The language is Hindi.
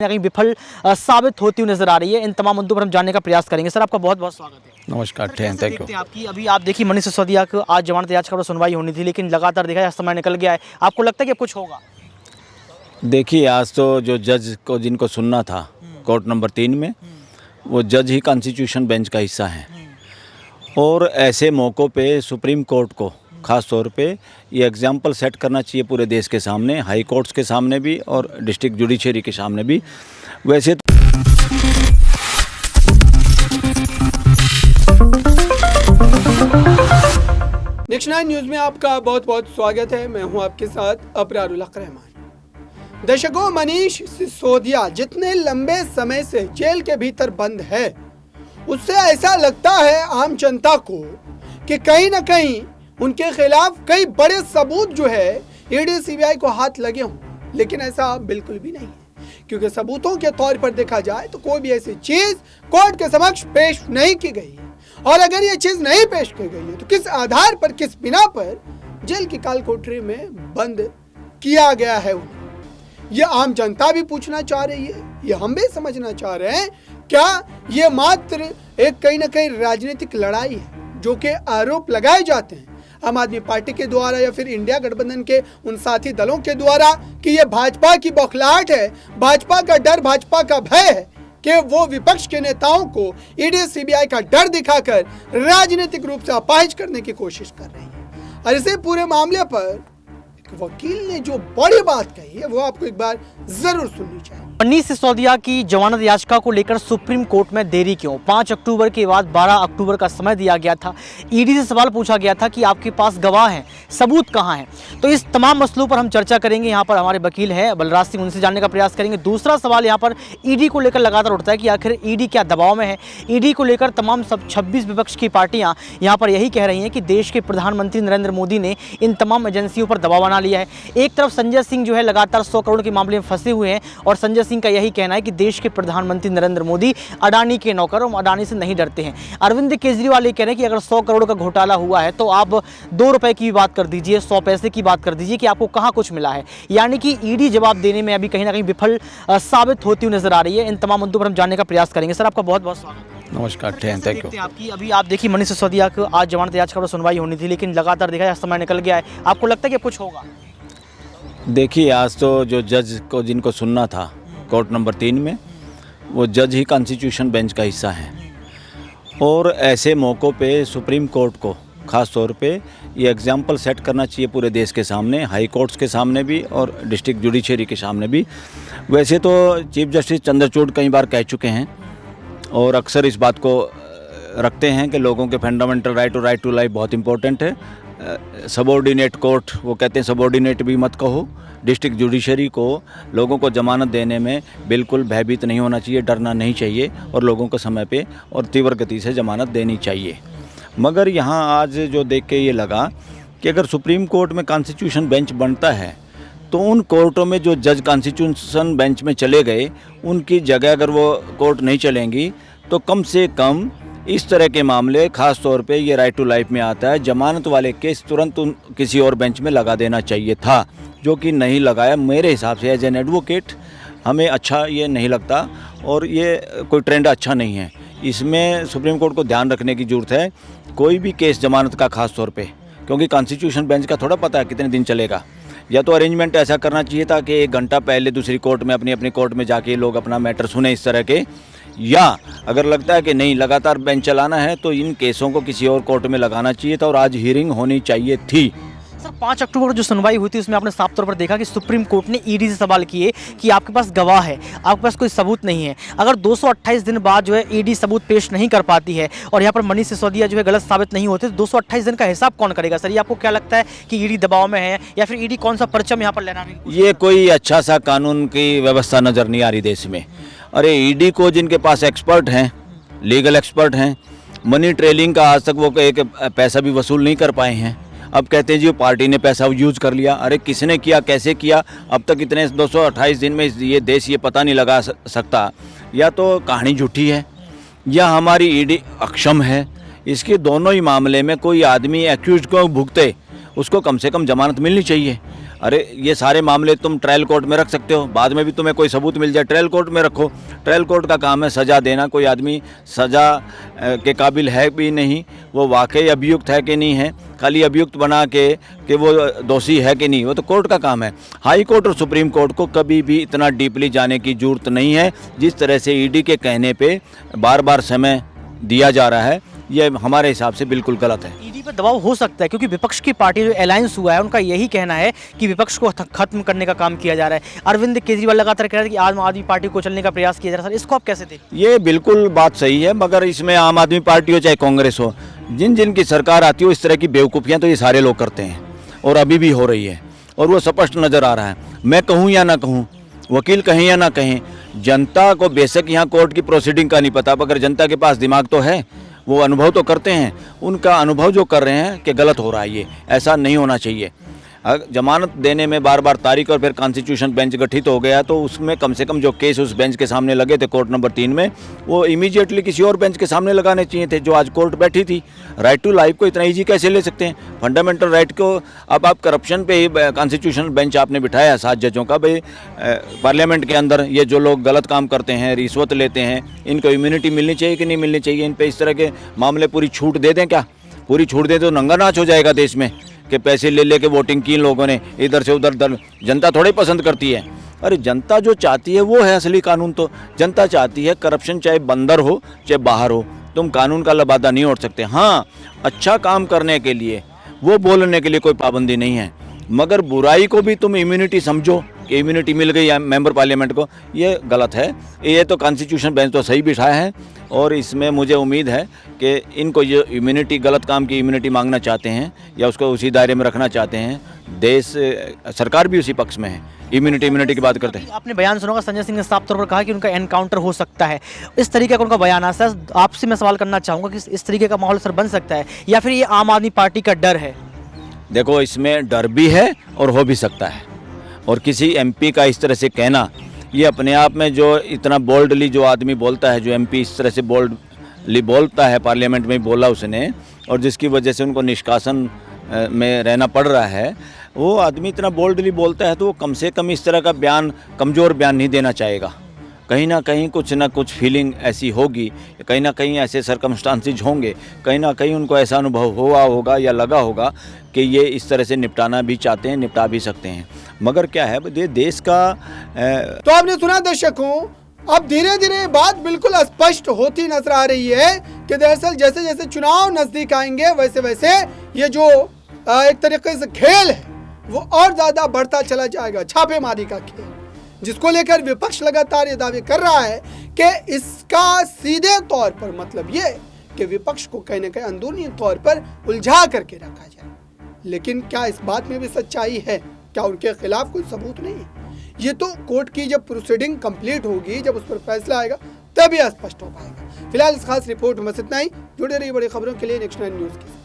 कहीं विफल साबित होती हुई नजर आ रही है। इन तमाम मुद्दों पर हम जानने का प्रयास करेंगे। सर, आपका बहुत बहुत स्वागत है। नमस्कार, थैंक यू। आपकी अभी आप देखिए मनीष सिसोदिया को आज जमानत याचिका पर सुनवाई होनी थी, लेकिन लगातार देखा जाए समय निकल गया है। आपको लगता है कि अब कुछ होगा? देखिए, आज तो जो जज को जिनको सुनना था कोर्ट नंबर 3 में, वो जज ही कॉन्स्टिट्यूशन बेंच का हिस्सा हैं। और ऐसे मौक़ों पे सुप्रीम कोर्ट को ख़ास तौर पे ये एग्जाम्पल सेट करना चाहिए पूरे देश के सामने, हाई कोर्ट्स के सामने भी और डिस्ट्रिक्ट जुडिशरी के सामने भी। वैसे तो नेक्स्ट 9 न्यूज़ में आपका बहुत बहुत स्वागत है। मैं हूं आपके साथ अबरारुल हक रहमान। दर्शकों, मनीष सिसोदिया जितने लंबे समय से जेल के भीतर बंद है, उससे ऐसा लगता है आम जनता को कि कहीं ना कहीं उनके खिलाफ कई बड़े सबूत जो है ईडी सीबीआई को हाथ लगे हों, लेकिन ऐसा बिल्कुल भी नहीं है। क्योंकि सबूतों के तौर पर देखा जाए तो कोई भी ऐसी चीज कोर्ट के समक्ष पेश नहीं की गई है, और अगर ये चीज नहीं पेश की गई है तो किस आधार पर, किस बिना पर जेल की काल कोठरी में बंद किया गया है उन्हें, ये आम जनता भी पूछना चाह रही है, ये हम भी समझना चाह रहे हैं। क्या ये मात्र एक कहीं ना कहीं राजनीतिक लड़ाई है जो कि आरोप लगाए जाते हैं आम आदमी पार्टी के द्वारा या फिर इंडिया गठबंधन के उन साथी दलों के द्वारा कि ये भाजपा की बौखलाहट है, भाजपा का डर, भाजपा का भय है कि वो विपक्ष के नेताओं को ईडी सीबीआई का डर दिखाकर राजनीतिक रूप से अपाहिज करने की कोशिश कर रही है। और इसे पूरे मामले पर एक वकील ने जो बड़ी बात कही है वो आपको एक बार जरूर सुननी चाहिए। मनीष सिसोदिया की जमानत याचिका को लेकर सुप्रीम कोर्ट में देरी क्यों? 5 अक्टूबर के बाद 12 अक्टूबर का समय दिया गया था। ईडी से सवाल पूछा गया था कि आपके पास गवाह हैं, सबूत कहाँ हैं? तो इस तमाम मसलों पर हम चर्चा करेंगे। यहाँ पर हमारे वकील हैं बलराज सिंह, उनसे जानने का प्रयास करेंगे। दूसरा सवाल यहाँ पर ईडी को लेकर लगातार उठता है कि आखिर ईडी क्या दबाव में है। ईडी को लेकर तमाम 26 विपक्ष की पार्टियाँ यहाँ पर यही कह रही हैं कि देश के प्रधानमंत्री नरेंद्र मोदी ने इन तमाम एजेंसियों पर दबाव बना लिया है। एक तरफ संजय सिंह जो है लगातार 100 करोड़ के मामले में फंसे हुए हैं, और संजय सिंह का यही कहना है कि देश के प्रधानमंत्री नरेंद्र मोदी अडानी के नौकर और अडानी से नहीं डरते हैं। अरविंद केजरीवाल ये कह रहे हैं कि अगर 100 करोड़ का घोटाला हुआ है तो आप 2 रुपए की बात कर दीजिए, 100 पैसे की बात कर दीजिए कि आपको कहाँ कुछ मिला है। यानी कि ईडी जवाब देने में अभी कहीं ना कहीं विफल साबित होती हुई नजर आ रही है। इन तमाम मुद्दों पर हम जानने का प्रयास करेंगे। सर, आपका बहुत बहुत स्वागत है। नमस्कार, थैंक यू। आपकी अभी आप देखिए मनीष सिसोदिया को आज जमानत याचिका पर सुनवाई होनी थी, लेकिन लगातार देखा जाए समय निकल गया है। आपको लगता है कि कुछ होगा? देखिए, आज तो जो जज को जिनको सुनना था कोर्ट नंबर 3 में, वो जज ही कॉन्स्टिट्यूशन बेंच का हिस्सा हैं। और ऐसे मौक़ों पे सुप्रीम कोर्ट को ख़ास तौर पे ये एग्जाम्पल सेट करना चाहिए पूरे देश के सामने, हाई कोर्ट्स के सामने भी और डिस्ट्रिक्ट जुडिशरी के सामने भी। वैसे तो चीफ जस्टिस चंद्रचूड़ कई बार कह चुके हैं और अक्सर इस बात को रखते हैं कि लोगों के फंडामेंटल राइट टू लाइफ बहुत इंपॉर्टेंट है। सबॉर्डिनेट कोर्ट, वो कहते हैं सबॉर्डिनेट भी मत कहो। डिस्ट्रिक्ट जुडिशरी को लोगों को ज़मानत देने में बिल्कुल भयभीत नहीं होना चाहिए, डरना नहीं चाहिए, और लोगों को समय पे और तीव्र गति से ज़मानत देनी चाहिए। मगर यहाँ आज जो देख के ये लगा कि अगर सुप्रीम कोर्ट में कॉन्स्टिट्यूशन बेंच बनता है तो उन कोर्टों में जो जज कॉन्स्टिट्यूशन बेंच में चले गए, उनकी जगह अगर वो कोर्ट नहीं चलेंगी तो कम से कम इस तरह के मामले, ख़ास तौर पे ये राइट टू लाइफ में आता है, जमानत वाले केस तुरंत किसी और बेंच में लगा देना चाहिए था, जो कि नहीं लगाया। मेरे हिसाब से एज एन एडवोकेट हमें अच्छा ये नहीं लगता, और ये कोई ट्रेंड अच्छा नहीं है। इसमें सुप्रीम कोर्ट को ध्यान रखने की ज़रूरत है। कोई भी केस जमानत का ख़ास तौर पे, क्योंकि कॉन्स्टिट्यूशन बेंच का थोड़ा पता है कितने दिन चलेगा। या तो अरेंजमेंट ऐसा करना चाहिए था कि 1 घंटा पहले दूसरी कोर्ट में अपनी कोर्ट में जाके लोग अपना मैटर सुने इस तरह के, या अगर लगता है कि नहीं लगातार बेंच चलाना है तो इन केसों को किसी और कोर्ट में लगाना चाहिए था, और आज हियरिंग होनी चाहिए थी। सर, 5 अक्टूबर को जो सुनवाई हुई थी उसमें आपने साफ तौर पर देखा कि सुप्रीम कोर्ट ने ईडी से सवाल किए कि आपके पास गवाह है, आपके पास कोई सबूत नहीं है। अगर 228 दिन बाद जो है ईडी सबूत पेश नहीं कर पाती है और यहाँ पर मनीष सिसोदिया जो है गलत साबित नहीं होते, तो 228 दिन का हिसाब कौन करेगा? सर, ये आपको क्या लगता है कि ईडी दबाव में है, या फिर ईडी कौन सा परचम यहाँ पर लेना है? ये कोई अच्छा सा कानून की व्यवस्था नज़र नहीं आ रही देश में। अरे ईडी को जिनके पास एक्सपर्ट हैं, लीगल एक्सपर्ट हैं, मनी ट्रेलिंग का आज तक वो एक पैसा भी वसूल नहीं कर पाए हैं। अब कहते हैं जी पार्टी ने पैसा यूज कर लिया। अरे किसने किया, कैसे किया? अब तक इतने 228 दिन में ये देश ये पता नहीं लगा सकता। या तो कहानी झूठी है या हमारी ईडी अक्षम है। इसके दोनों ही मामले में कोई आदमी एक्यूज को भुगते, उसको कम से कम जमानत मिलनी चाहिए। अरे ये सारे मामले तुम ट्रायल कोर्ट में रख सकते हो, बाद में भी तुम्हें कोई सबूत मिल जाए ट्रायल कोर्ट में रखो। ट्रायल कोर्ट का काम है सज़ा देना। कोई आदमी सज़ा के काबिल है भी नहीं, वो वाकई अभियुक्त है कि नहीं है, खाली अभियुक्त बना के कि वो दोषी है कि नहीं, वो तो कोर्ट का काम है। हाई कोर्ट और सुप्रीम कोर्ट को कभी भी इतना डीपली जाने की ज़रूरत नहीं है। जिस तरह से ईडी के कहने पे बार बार समय दिया जा रहा है, ये हमारे हिसाब से बिल्कुल गलत है। ईडी पर दबाव हो सकता है क्योंकि विपक्ष की पार्टी जो अलायंस हुआ है उनका यही कहना है कि विपक्ष को खत्म करने का काम किया जा रहा है। अरविंद केजरीवाल लगातार कह रहे हैं कि आम आदमी पार्टी को चलने का प्रयास किया जा रहा है। सर, इसको आप कैसे देखते हैं? ये बिल्कुल बात सही है, मगर इसमें आम आदमी पार्टी हो चाहे कांग्रेस हो, जिन जिन की सरकार आती हो, इस तरह की बेवकूफ़ियाँ तो ये सारे लोग करते हैं और अभी भी हो रही है और वो स्पष्ट नज़र आ रहा है। मैं कहूँ या ना कहूँ, वकील कहें या ना कहें, जनता को बेशक यहाँ कोर्ट की प्रोसीडिंग का नहीं पता, मगर जनता के पास दिमाग तो है, वो अनुभव तो करते हैं। उनका अनुभव जो कर रहे हैं कि गलत हो रहा है, ये ऐसा नहीं होना चाहिए। जमानत देने में बार बार तारीख और फिर कॉन्स्टिट्यूशन बेंच गठित हो गया, तो उसमें कम से कम जो केस उस बेंच के सामने लगे थे कोर्ट नंबर 3 में, वो इमीडिएटली किसी और बेंच के सामने लगाने चाहिए थे जो आज कोर्ट बैठी थी। राइट टू लाइफ को इतना इजी कैसे ले सकते हैं? फंडामेंटल राइट को अब आप करप्शन पे ही कॉन्स्टिट्यूशनल बेंच आपने बिठाया 7 जजों का। भाई पार्लियामेंट के अंदर ये जो लोग गलत काम करते हैं, रिश्वत लेते हैं, इनको इम्यूनिटी मिलनी चाहिए कि नहीं मिलनी चाहिए? इन पर इस तरह के मामले पूरी छूट दे दें क्या? पूरी छूट दें तो नंगा नाच हो जाएगा देश में कि पैसे ले लेके वोटिंग की इन लोगों ने इधर से उधर। जनता थोड़ी पसंद करती है। अरे जनता जो चाहती है वो है असली कानून। तो जनता चाहती है करप्शन चाहे अंदर हो चाहे बाहर हो, तुम कानून का लबादा नहीं ओढ़ सकते। हाँ, अच्छा काम करने के लिए, वो बोलने के लिए कोई पाबंदी नहीं है, मगर बुराई को भी तुम इम्यूनिटी समझो कि इम्यूनिटी मिल गई है मेंबर पार्लियामेंट को, ये गलत है। ये तो कॉन्स्टिट्यूशन बेंच तो सही बिठाया है और इसमें मुझे उम्मीद है कि इनको ये इम्यूनिटी, गलत काम की इम्यूनिटी मांगना चाहते हैं या उसको उसी दायरे में रखना चाहते हैं, देश सरकार भी उसी पक्ष में है, इम्यूनिटी की बात करते हैं। आपने बयान सुना होगा, संजय सिंह ने साफ तौर पर कहा कि उनका एनकाउंटर हो सकता है। इस तरीके का उनका बयान है। सर, आपसे मैं सवाल करना चाहूँगा कि इस तरीके का माहौल सर बन सकता है या फिर ये आम आदमी पार्टी का डर है? देखो, इसमें डर भी है और हो भी सकता है। और किसी एमपी का इस तरह से कहना, ये अपने आप में जो इतना बोल्डली जो आदमी बोलता है, जो एमपी इस तरह से बोल्डली बोलता है, पार्लियामेंट में बोला उसने, और जिसकी वजह से उनको निष्कासन में रहना पड़ रहा है, वो आदमी इतना बोल्डली बोलता है तो वो कम से कम इस तरह का बयान, कमज़ोर बयान नहीं देना चाहेगा। कहीं ना कहीं कुछ ना कुछ फीलिंग ऐसी होगी, कहीं ना कहीं ऐसे सर्कमस्टांसेज होंगे, कहीं ना कहीं उनको ऐसा अनुभव हुआ होगा या लगा होगा कि ये इस तरह से निपटाना भी चाहते हैं, निपटा भी सकते हैं। मगर क्या है, ये देश का तो आपने सुना दर्शकों, अब धीरे धीरे बात बिल्कुल स्पष्ट होती नजर आ रही है कि दरअसल जैसे जैसे चुनाव नजदीक आएंगे वैसे वैसे ये जो एक तरीके से खेल है वो और ज्यादा बढ़ता चला जाएगा, छापेमारी का खेल, जिसको लेकर विपक्ष लगातार ये दावे कर रहा है कि इसका सीधे तौर पर मतलब ये कि विपक्ष को कहीं ना कहीं अंदरूनी तौर पर उलझा करके रखा जाए। लेकिन क्या इस बात में भी सच्चाई है? क्या उनके खिलाफ कोई सबूत नहीं है? ये तो कोर्ट की जब प्रोसीडिंग कंप्लीट होगी, जब उस पर फैसला आएगा, तभी स्पष्ट हो पाएगा। फिलहाल इस खास रिपोर्ट में बस इतना ही। जुड़े रहिए बड़ी खबरों के लिए नेक्स्ट 9 न्यूज़ के साथ।